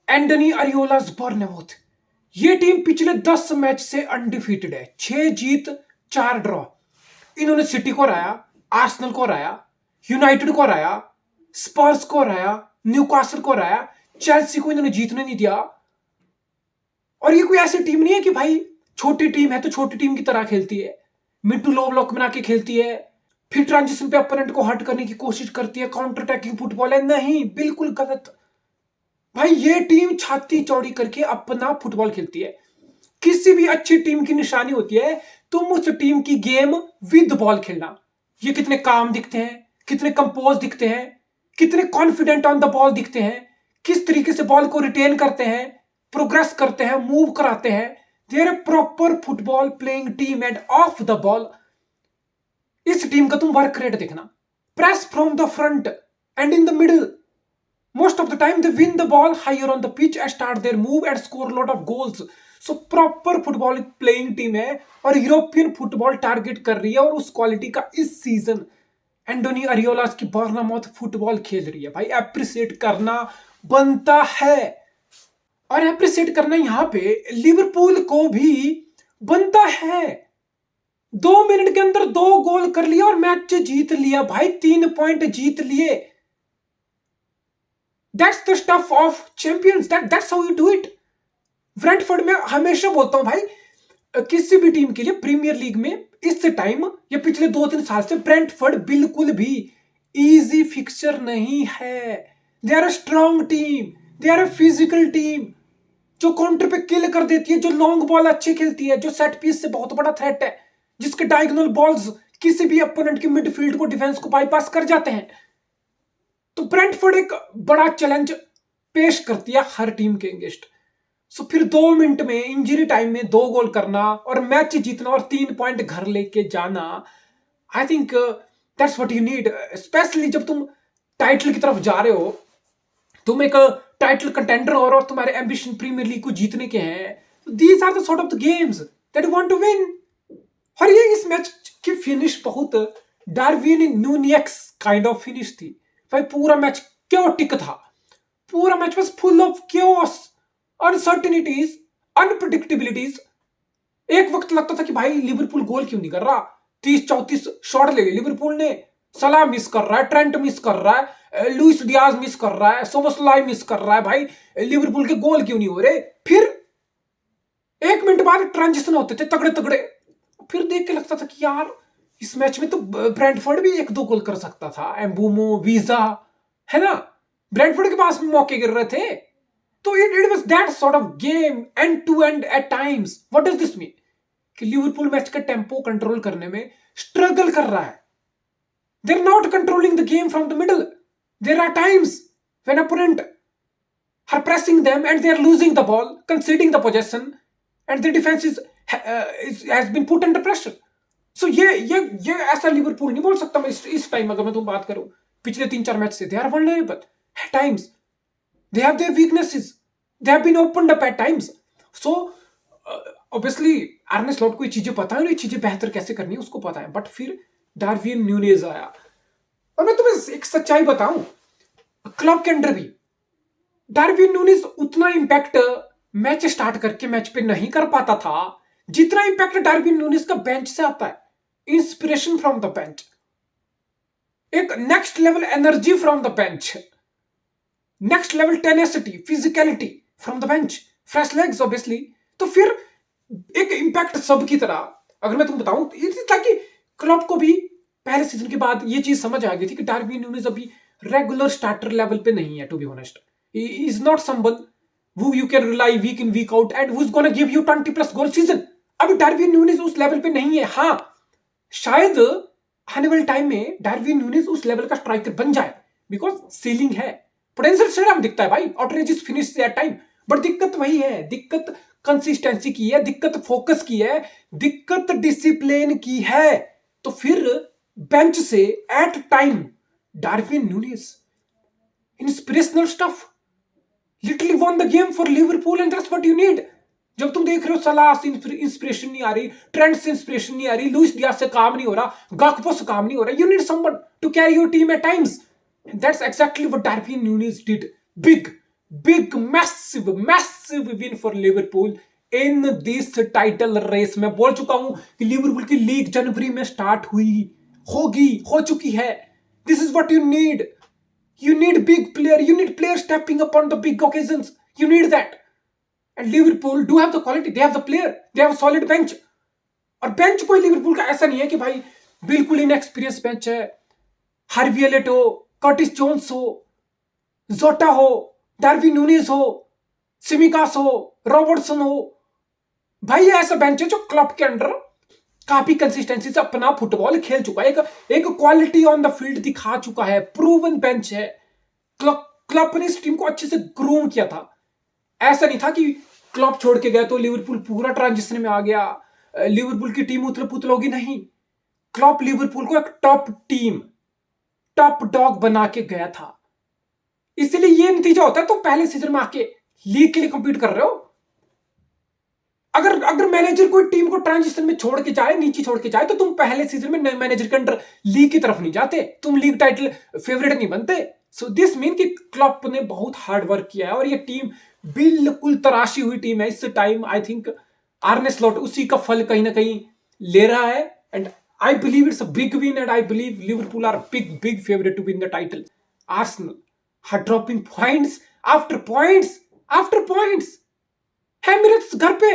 एंडनी अरियोलास बर्नमाउथ। ये टीम पिछले 10 मैच से अनडिफीटेड है, 6 जीत 4 ड्रॉ। इन्होंने सिटी को हराया, आर्सेनल को हराया, यूनाइटेड को हराया, स्पर्स को हराया, न्यूकासल को हराया, चेल्सी को इन्होंने जीतने नहीं दिया। और ये कोई ऐसी टीम नहीं है कि भाई छोटी टीम है तो छोटी टीम की तरह खेलती है, मिड टू लो ब्लॉक बना के खेलती है, फिर ट्रांजिशन पे अपोनेंट को हर्ट करने की कोशिश करती है, काउंटर अटैकिंग फुटबॉल है। नहीं, बिल्कुल गलत। भाई ये टीम छाती चौड़ी करके अपना फुटबॉल खेलती है। किसी भी अच्छी टीम की निशानी होती है तुम उस टीम की गेम विद बॉल खेलना। ये कितने काम दिखते हैं, कितने कंपोज दिखते हैं, कितने कॉन्फिडेंट ऑन द बॉल दिखते हैं, किस तरीके से बॉल को रिटेन करते हैं, प्रोग्रेस करते हैं, मूव कराते हैं। They are a proper football playing team and of the ball. इस टीम का तुम वर्क रेट देखना, press from the front and in the middle. Most of the time they win the ball higher on the pitch and start their move and score a lot of goals. So proper football playing team है और European football target कर रही है और उस quality का इस season एंडोनी अरियोलास की बर्नमाउथ फुटबॉल खेल रही है। भाई एप्रिसिएट करना बनता है, और एप्रिसिएट करना यहां पे लिवरपूल को भी बनता है। 2 मिनट के अंदर 2 गोल कर लिया और मैच जीत लिया भाई, 3 पॉइंट जीत लिए। That's the stuff of champions. That's how you do it. Brentford में हमेशा बोलता हूं भाई, किसी भी टीम के लिए प्रीमियर लीग में इस टाइम या पिछले 2-3 साल से ब्रेंटफोर्ड बिल्कुल भी इजी फिक्सचर नहीं है। They are a strong team, they are a physical team जो काउंटर पे किल कर देती है, जो लॉन्ग बॉल अच्छी खेलती है, जो सेट पीस से बहुत बड़ा थ्रेट है, जिसके डायगोनल बॉल्स किसी भी अपोनेंट की मिडफील्ड को, डिफेंस को बाईपास कर जाते हैं। तो ब्रेंटफोर्ड एक बड़ा चैलेंज पेश करती है हर टीम के अगेंस्ट। सो फिर 2 मिनट में इंजरी टाइम में 2 गोल करना और मैच जीतना और 3 पॉइंट घर लेके जाना, I think that's what you need. Specially जब तुम टाइटल की तरफ जा रहे हो, तुम एक टाइटल कंटेंडर हो और तुम्हारे एम्बिशन प्रीमियर लीग को जीतने के हैं। These are the sort of the games that you want to win. और ये इस मैच की फिनिश बहुत Darwin Nunez kind of finish थी भाई। पूरा मैच क्योटिक था, पूरा match was full of chaos, uncertainties, unpredictabilities. एक वक्त लगता था कि भाई लिवरपूल गोल क्यों नहीं कर रहा, 30-34 शॉट ले लिए लिवरपूल ने, सलाह मिस कर रहा है, ट्रेंट मिस कर रहा है, लुइस डियाज मिस कर रहा है, सोबोस्लाई मिस कर रहा है, भाई लिवरपूल के गोल क्यों नहीं हो रहे। फिर 1 मिनट बाद ट्रांजिशन होते थे तगड़े तगड़े, फिर देख के लगता था कि यार इस मैच में तो ब्रेंटफोर्ड भी 1-2 गोल कर सकता था। एम्बूमो, वीजा, है ना, ब्रेंटफोर्ड के पास में मौके गिर रहे थे। तो it was that sort of game, end to end at times. What does this mean कि लिवरपूल मैच का टेम्पो कंट्रोल करने में स्ट्रगल कर रहा है। They are not controlling the game from the middle. There are times when opponent are pressing them and they are losing the ball, conceding the possession and the defence has been put under pressure. So ये ऐसा Liverpool नहीं बोल सकता मैं इस time, अगर मैं तुम बात करूं पिछले 3-4 मैच से। They are vulnerable at times, they have their weaknesses, they have been opened up at times. So obviously Arne Slot को ये चीजें पता है, ये चीजें बेहतर कैसे करनी है उसको पता है। बट फिर डार्विन न्यूनेज आया, और मैं तुम्हें एक सच्चाई बताऊं, क्लब के अंडर भी डार्विन न्यूनेज उतना इंपैक्ट मैच स्टार्ट करके मैच पे नहीं कर पाता था जितना इंपैक्ट डार्विन न्यूनेज का बेंच से आता है। इंस्पिरेशन फ्रॉम द बेंच, एक next level energy from the bench, next level tenacity, physicality from the bench, fresh legs obviously. तो फिर एक इंपैक्ट सब की तरह, अगर मैं तुम बताऊं ताकि क्लब को भी पहले सीजन के बाद ये चीज समझ आ गई थी कि डार्विन न्यूनेज अभी रेगुलर स्टार्टर लेवल पे नहीं है। To be honest, he is not someone who you can rely week in week out and who's gonna give you 20+ goal season। अभी डार्विन न्यूनेज उस लेवल पे नहीं है। हाँ, शायद आने वाले टाइम में डार्विन न्यूनेज उस लेवल का स्ट्राइकर बन जाए, बिकॉज सीलिंग है, पोटेंशियल स्टेडियम दिखता है भाई, outrageous finish at time. But दिक्कत वही है, दिक्कत कंसिस्टेंसी की है, दिक्कत फोकस की है, दिक्कत डिसिप्लिन की है। तो फिर बेंच से at time Darwin Nunez inspirational stuff literally won the game for Liverpool and that's what you need। जब तुम देख रहे हो सलाह से इंस्पिरेशन नहीं आ रही, ट्रेंट से इंस्पिरेशन नहीं आ रही, लुइस डियाज से काम नहीं हो रहा, गाकपो से काम नहीं हो रहा, you need someone to carry your team at times and that's exactly what Darwin Núñez did। big Big, massive win for Liverpool in this title race. मैं बोल चुका हूं कि लिवरपूल की लीग जनवरी में स्टार्ट हो चुकी है. This is what you need. You need big player. You need players stepping up on the big occasions. You need that. And Liverpool do have the quality. They have the player. They have a solid bench. और bench कोई Liverpool का ऐसा नहीं है कि भाई बिल्कुल inexperience bench है. हार्वी एलियट हो, कर्टिस जोन्स हो, जोटा हो, डार्विन नूनेज हो, सिमिकास हो, रॉबर्टसन हो. भाई ऐसा बेंच है जो क्लब के अंडर काफी कंसिस्टेंसी से अपना फुटबॉल खेल चुका है. एक क्वालिटी ऑन द फील्ड दिखा चुका है. प्रूवन बेंच है. क्लब ने इस टीम को अच्छे से ग्रूम किया था. ऐसा नहीं था कि क्लब छोड़ के गया तो लिवरपूल पूरा ट्रांजिशन में आ गया, लिवरपूल की टीम उथल पुथल होगी. नहीं, क्लब लिवरपूल को एक टॉप टीम, टॉप डॉग बना के गया था. इसलिए ये नतीजा होता है. तुम पहले सीजन में आके लीग के लिए कंपीट कर रहे हो. अगर मैनेजर कोई टीम को ट्रांजिशन में छोड़ के जाए, नीचे छोड़ के जाए, तो तुम पहले सीजन में नए मैनेजर के अंडर लीग की तरफ नहीं जाते, तुम लीग टाइटल फेवरेट नहीं बनते. सो दिस मीन कि क्लब ने बहुत हार्ड वर्क किया है और ये टीम बिल्कुल तराशी हुई टीम है इस time. I think Arne Slot उसी का फल कहीं ना कहीं ले रहा है. And I believe it's a big win and I believe Liverpool are big favourite to win the title. Arsenal are dropping points after points. है मेरे घर पे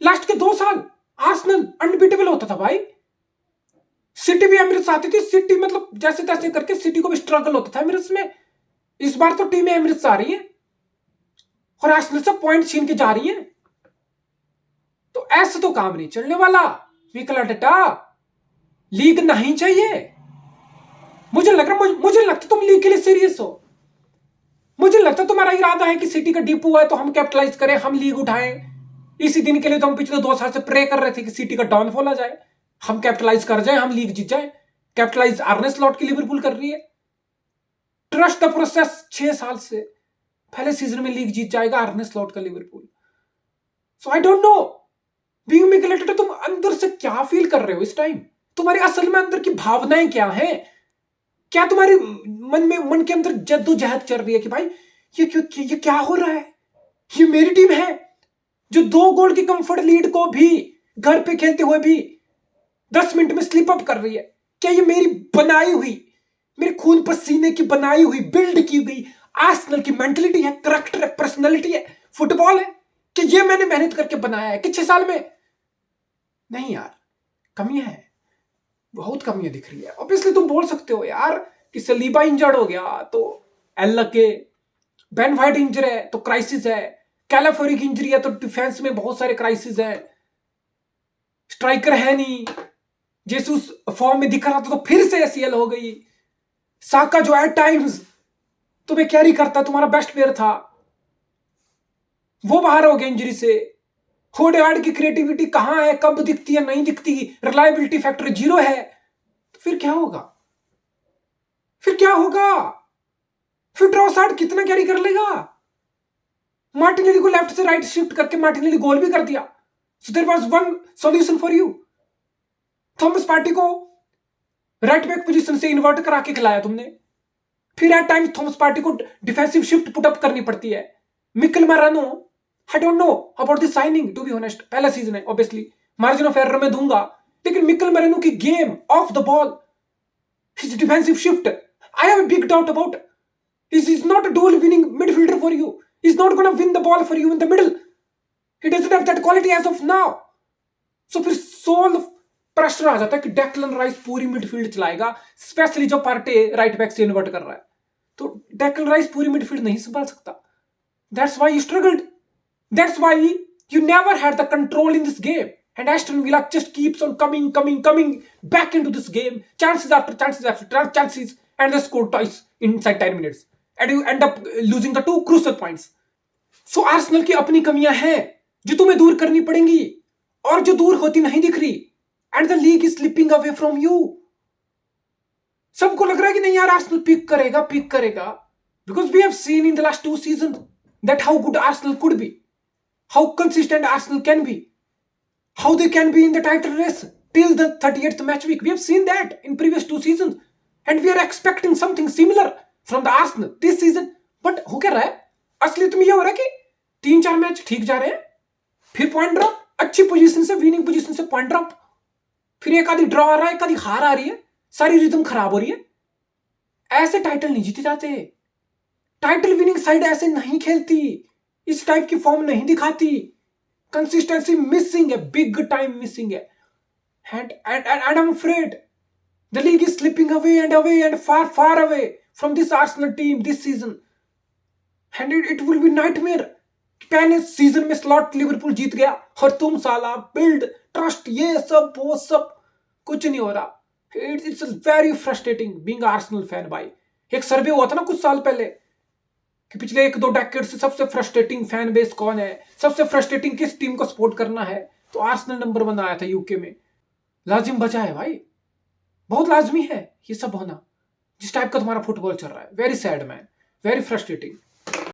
लास्ट के 2 साल आर्सेनल अनबीटेबल होता था भाई. सिटी भी एमिरेट्स आती थी. सिटी मतलब जैसे तैसे करके सिटी को भी स्ट्रगल होता था एमिरेट्स में. इस बार तो टीम एमिरेट्स आ रही है और आर्सेनल से पॉइंट छीन के जा रही है. तो ऐसे तो काम नहीं चलने वाला. मिकेल आर्टेटा, लीग नहीं चाहिए. मुझे लगता तुम लीग के लिए सीरियस हो. मुझे लगता तुम्हारा इरादा है कि सिटी का डिप हुआ है तो हम कैपिटलाइज करें, हम लीग उठाएं. इसी दिन के लिए तो हम पिछले 2 साल से प्रे कर रहे थे कि सिटी का डाउनफॉल आ जाए, हम कैपिटलाइज कर जाए, हम लीग जीत जाए. कैपिटलाइज आर्ने स्लॉट की लिवरपूल कर रही है. Trust the process. 6 साल से पहले सीजन में लीग जीत जाएगा आर्ने स्लॉट का Liverpool. So I don't know being Mikel Arteta, तुम अंदर से क्या फील कर रहे हो इस टाइम? तुम्हारी असल में अंदर की भावनाएं क्या हैं? क्या तुम्हारे मन के अंदर जद्दोजहद चल रही है कि भाई ये क्या हो रहा है? ये मेरी टीम है जो 2 गोल की कंफर्ट लीड को भी घर पे खेलते हुए भी 10 मिनट में स्लिप अप कर रही है. क्या ये मेरी बनाई हुई, मेरे खून पसीने की बनाई हुई, बिल्ड की गई आर्सेनल की मेंटलिटी है, करैक्टर है, पर्सनालिटी है, फुटबॉल है? कि ये मैंने मेहनत करके बनाया है कि 6 साल में? नहीं यार, कमियां है, बहुत कमियां दिख रही है. ऑब्वियसली तुम बोल सकते हो यार कि सलीबा इंजर्ड हो गया तो एल के, बेन वाइट इंजर है तो क्राइसिस है, कैलाफोरी की इंजरी है तो डिफेंस में बहुत सारे क्राइसिस है, स्ट्राइकर है नहीं, जेसूस फॉर्म में दिख रहा था तो फिर से एसीएल हो गई, साका जो एट टाइम्स तुम्हें कैरी करता, तुम्हारा बेस्ट प्लेयर था, वो बाहर हो गया इंजरी से. होडेगार्ड की क्रिएटिविटी कहां है, कब दिखती है, नहीं दिखती, रिलायबिलिटी फैक्टर 0 है. तो फिर क्या होगा? फिर ट्रोसार्ड कितना कैरी कर लेगा? मार्टिनेली को लेफ्ट से राइट शिफ्ट करके मार्टिनेली गोल भी कर दिया. So there was one solution for you. Thomas Partey को राइट बैक पोजीशन से इन्वर्ट करा के खिलाया तुमने. फिर एट टाइम्स थॉमस पार्टी को डिफेंसिव शिफ्ट पुट अप करनी पड़ती है. Mikel Merino, I don't know about the signing, to be honest. पहला सीजन है, obviously मार्जिन ऑफ एरर में दूंगा, लेकिन मिकेल मैरानो की game of the ball, his defensive shift, I have a big doubt about. He's not a dual winning midfielder for you. He's not gonna win the ball for you in the middle. He doesn't have that quality as of now. So फिर soul pressure आ जाता है कि Declan rice पूरी midfield चलाएगा, specially जब Partey right back से invert कर रहा है. तो डेक्लन राइस पूरी मिडफील्ड नहीं संभाल सकता. That's why you struggled. That's why you never had the control in this game. And Aston Villa just keeps on coming back into this game. Chances after chances. And they score twice inside 10 minutes. And you end up losing the 2 crucial points. So Arsenal की अपनी कमियां हैं जो तुम्हें दूर करनी पड़ेंगी और जो दूर होती नहीं दिख रही. And the league is slipping away from you. सबको लग रहा है कि नहीं यार Arsenal पिक करेगा. Because we have seen in the last 2 seasons that how good Arsenal could be. How consistent Arsenal can be. How they can be in the title race till the 38th match week. We have seen that in previous 2 seasons. And we are expecting something similar from the Arsenal this season. But हो क्या रहा है? असलियत में ये हो रहा है कि 3-4 मैच ठीक जा रहे हैं, फिर पॉइंट ड्रॉप, अच्छी पोजीशन से, विनिंग पोजीशन से पॉइंट ड्रॉप, फिर एक आधी ड्रॉ आ रहा है, एक आधी हार आ रही है, सारी रिदम खराब हो रही है। ऐसे टाइटल नहीं जीते जाते। टाइटल विनिंग साइड ऐसे नहीं खेलती, इस टाइप की फॉर्म नहीं दिखाती। कंसिस्टेंसी मिसिंग है, बिग टाइम मिसिंग है। And I'm afraid the league is slipping away and far away from this Arsenal team this season. And it will be nightmare. पहले सीजन में स्लॉट लिवरपूल जीत गया और तुम साला बिल्ड ट्रस्ट ये सब वो सब कुछ नहीं हो रहा। It's very frustrating being Arsenal fan भाई। एक सर्वे हुआ था ना कुछ साल पहले कि पिछले 1-2 डेकेड से सबसे फ्रस्ट्रेटिंग फैन बेस कौन है, सबसे फ्रस्ट्रेटिंग किस टीम को सपोर्ट करना है, तो आर्सेनल नंबर 1 आया था यूके में। लाजिम बचा है भाई, बहुत लाजमी है ये सब होना जिस टाइप का तुम्हारा फुटबॉल चल रहा है। Very sad man, very frustrating.